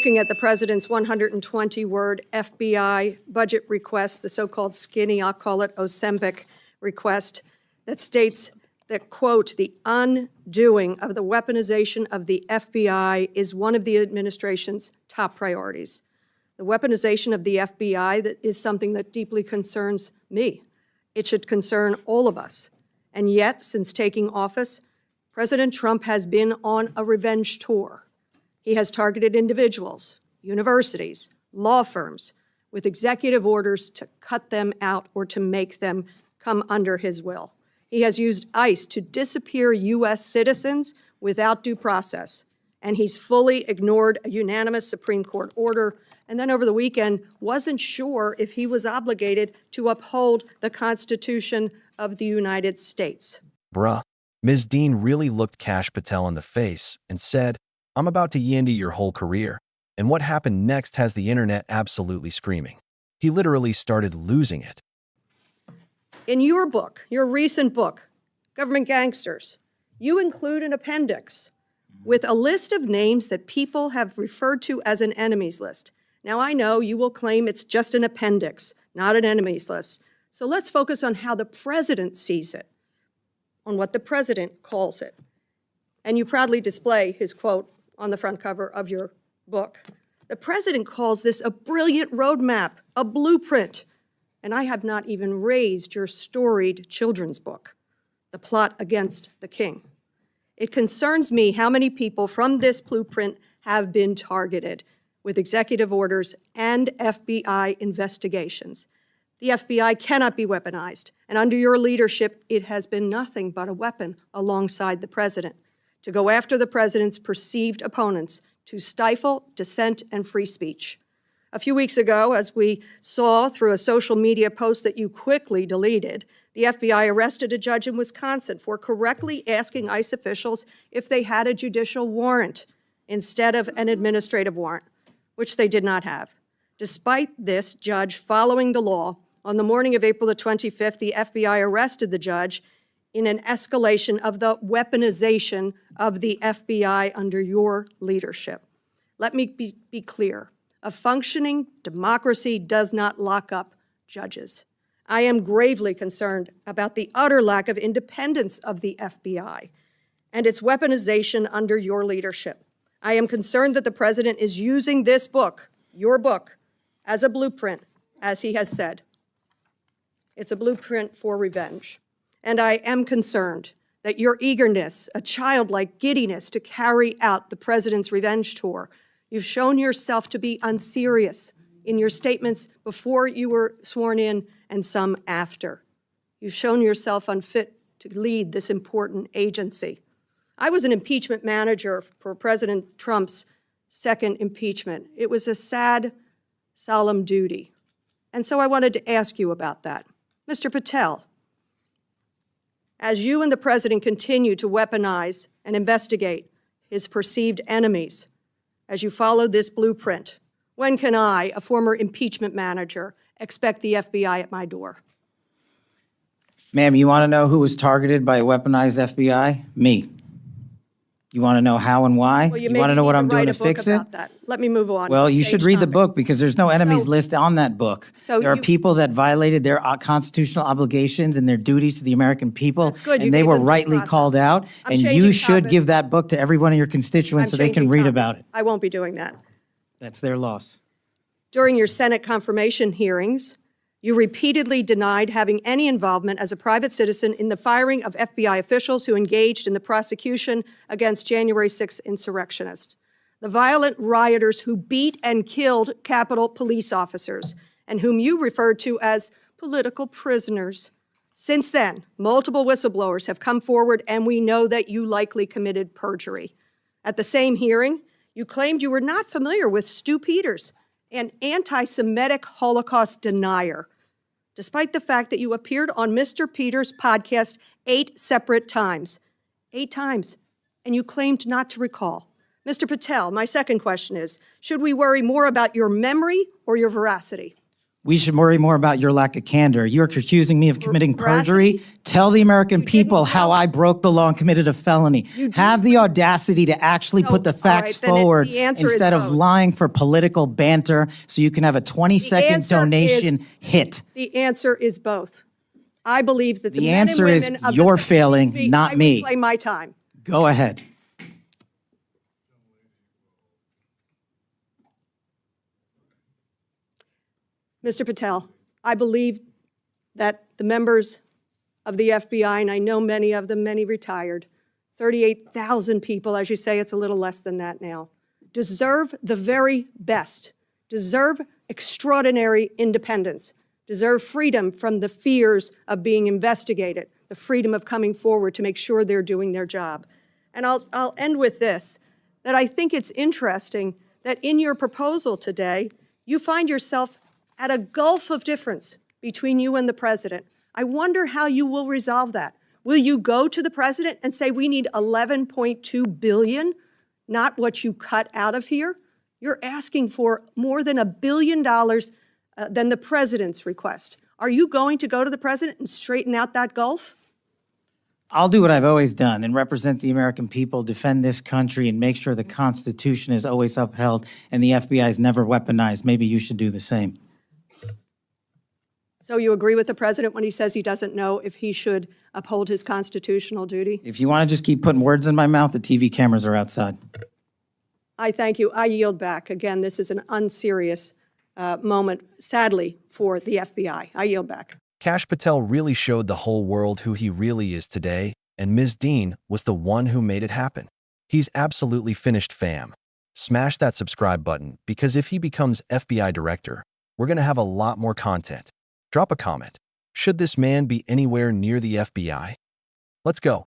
Looking at the president's 120-word FBI budget request, the so-called skinny, I'll call it Ozempic request, that states that, quote, the undoing of the weaponization of the FBI is one of the administration's top priorities. The weaponization of the FBI is something that deeply concerns me. It should concern all of us. And yet, since taking office, President Trump has been on a revenge tour. He has targeted individuals, universities, law firms, with executive orders to cut them out or to make them come under his will. He has used ICE to disappear U.S. citizens without due process, and he's fully ignored a unanimous Supreme Court order, and then over the weekend wasn't sure if he was obligated to uphold the Constitution of the United States. Bruh. Ms. Dean really looked Kash Patel in the face and said, "I'm about to yandy your whole career." And what happened next has the internet absolutely screaming. He literally started losing it. In your book, your recent book, Government Gangsters, you include an appendix with a list of names that people have referred to as an enemies list. Now, I know you will claim it's just an appendix, not an enemies list. So let's focus on how the president sees it, on what the president calls it. And you proudly display his quote on the front cover of your book. The president calls this a brilliant roadmap, a blueprint. And I have not even raised your storied children's book, The Plot Against the King. It concerns me how many people from this blueprint have been targeted with executive orders and FBI investigations. The FBI cannot be weaponized, and under your leadership, it has been nothing but a weapon alongside the president to go after the president's perceived opponents, to stifle dissent and free speech. A few weeks ago, as we saw through a social media post that you quickly deleted, the FBI arrested a judge in Wisconsin for correctly asking ICE officials if they had a judicial warrant instead of an administrative warrant, which they did not have. Despite this judge following the law, on the morning of April the 25th, the FBI arrested the judge in an escalation of the weaponization of the FBI under your leadership. Let me be clear. A functioning democracy does not lock up judges. I am gravely concerned about the utter lack of independence of the FBI and its weaponization under your leadership. I am concerned that the president is using this book, your book, as a blueprint, as he has said. It's a blueprint for revenge. And I am concerned that your eagerness, a childlike giddiness to carry out the president's revenge tour, you've shown yourself to be unserious in your statements before you were sworn in and some after. You've shown yourself unfit to lead this important agency. I was an impeachment manager for President Trump's second impeachment. It was a sad, solemn duty. And so I wanted to ask you about that. Mr. Patel, as you and the president continue to weaponize and investigate his perceived enemies, as you follow this blueprint, when can I, a former impeachment manager, expect the FBI at my door? Ma'am, you want to know who was targeted by a weaponized FBI? Me. You want to know how and why? Well, you want to know what I'm doing to fix it? That. Let me move on. Well, you should read the book because there's no enemies So- list on that book. So There are you- people that violated their constitutional obligations and their duties to the American people. That's good. You And they gave were them due rightly process. called out. I'm And you changing should topics. give that book to every one of your constituents so they can read about it. I won't be doing that. That's their loss. During your Senate confirmation hearings, you repeatedly denied having any involvement as a private citizen in the firing of FBI officials who engaged in the prosecution against January 6 insurrectionists, the violent rioters who beat and killed Capitol police officers, and whom you referred to as political prisoners. Since then, multiple whistleblowers have come forward, and we know that you likely committed perjury. At the same hearing, you claimed you were not familiar with Stu Peters, an anti-Semitic Holocaust denier, despite the fact that you appeared on Mr. Peters' podcast 8 separate times. 8 times, and you claimed not to recall. Mr. Patel, my second question is, should we worry more about your memory or your veracity? We should worry more about your lack of candor. You're accusing me of committing perjury. Tell the American people how I broke the law and committed a felony. Have the audacity to actually put the facts forward instead of lying for political banter so you can have a 20-second donation hit. The answer is both. I believe that the The men and answer is women of you're the failing, not I me. reclaim my time. Go ahead. Mr. Patel, I believe that the members of the FBI, and I know many of them, many retired, 38,000 people, as you say, it's a little less than that now, deserve the very best, deserve extraordinary independence, deserve freedom from the fears of being investigated, the freedom of coming forward to make sure they're doing their job. And I'll end with this, that I think it's interesting that in your proposal today, you find yourself at a gulf of difference between you and the president. I wonder how you will resolve that. Will you go to the president and say, we need $11.2 billion, not what you cut out of here? You're asking for more than $1 billion than the president's request. Are you going to go to the president and straighten out that gulf? I'll do what I've always done and represent the American people, defend this country, and make sure the Constitution is always upheld and the FBI is never weaponized. Maybe you should do the same. So you agree with the president when he says he doesn't know if he should uphold his constitutional duty? If you want to just keep putting words in my mouth, the TV cameras are outside. I thank you. I yield back. Again, this is an unserious moment, sadly, for the FBI. I yield back. Kash Patel really showed the whole world who he really is today, and Ms. Dean was the one who made it happen. He's absolutely finished, fam. Smash that subscribe button, because if he becomes FBI director, we're going to have a lot more content. Drop a comment. Should this man be anywhere near the FBI? Let's go.